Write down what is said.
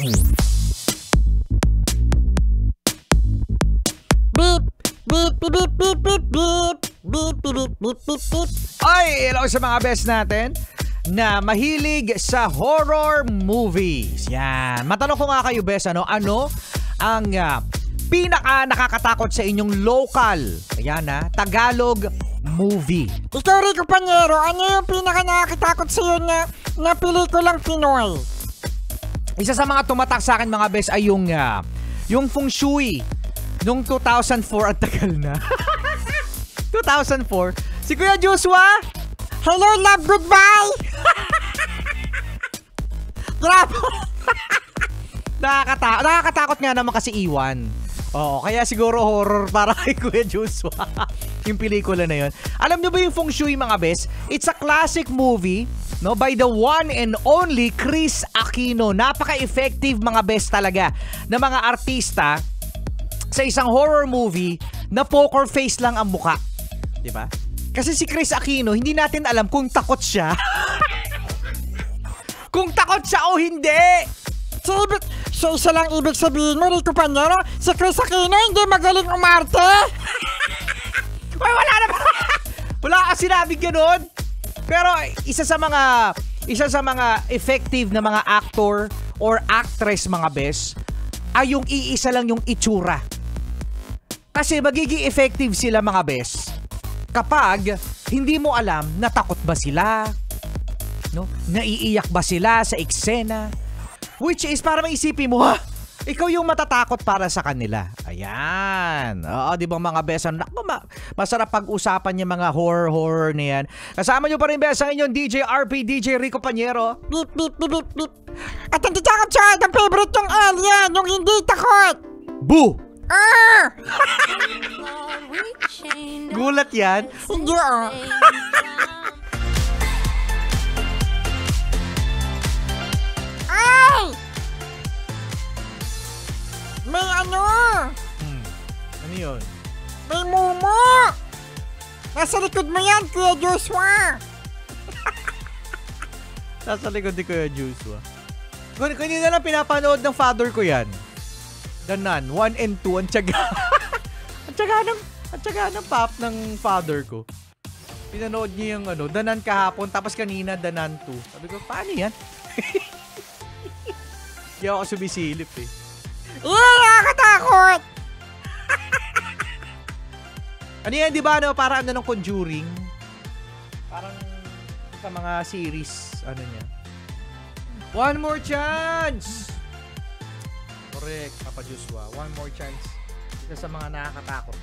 Beep, beep, beep, beep, beep, beep, beep. Beep, beep, beep, beep, beep, beep. Ay, hello sa mga best natin na mahilig sa horror movies. Yan. Matanong ko nga kayo, best, ano ang pinaka nakakatakot sa inyong local, ayan Tagalog movie? Ikaw, Rico Panyero, ano yung pinaka nakakatakot sa'yo na pelikulang Pinoy? Isa sa mga tumatak sa akin, mga best, ay yung Feng Shui nung 2004. At tagal na. 2004. Si Kuya Joshua. Hello, love, goodbye. Grabe. Nakakatakot nga naman kasi Iwan. Oo, kaya siguro horror para kay Kuya Joshua. Yung pelikula na yun. Alam nyo ba yung Feng Shui, mga best? It's a classic movie, no, by the one and only Chris Aquino. Napaka-effective, mga best, talaga na mga artista sa isang horror movie na poker face lang ang muka. Diba? Kasi si Chris Aquino, hindi natin alam kung takot siya. Kung takot siya o hindi. So isa lang ibig sabihin mo, Rico Panyero, si Chris Aquino hindi magaling umarte? Ay, wala naman. Wala ka sinabing ganun. Pero isa sa mga effective na mga actor or actress, mga best, ay yung iisa lang yung itsura. Kasi magiging effective sila, mga best, kapag hindi mo alam na takot ba sila, no? Naiiyak ba sila sa eksena? Which is, para maisipin mo, ikaw yung matatakot para sa kanila. Ayan. Oo, di ba, mga best? Naku, masarap pag-usapan yung mga horror na yan. Kasama nyo pa rin, best, ang inyong DJ RP, DJ Rico Panyero. Beep, beep, beep, beep, beep. At ang takot siya, ang favorite yung alien, yung hindi takot. Boo! Gulat yan. Hindi, Ay! May ano? Ano yun? May mumu! Nasa likod mo yan, Kuya Joshua! Nasa likod ni Kuya Joshua. Kanina lang pinapanood ng father ko yan. The Nun, 1 and 2, ang tiyaga. ang tiyaga ng pop ng father ko. Pinanood niya yung The Nun kahapon, tapos kanina The Nun 2. Sabi ko, paano yan? Hindi ako sumisilip eh. Nakakatakot! Ano yan, di ba? Parang ng Conjuring. Parang sa mga series, niya. One more chance! Correct, Papa Joshua. One more chance. Isa sa mga nakakatakot.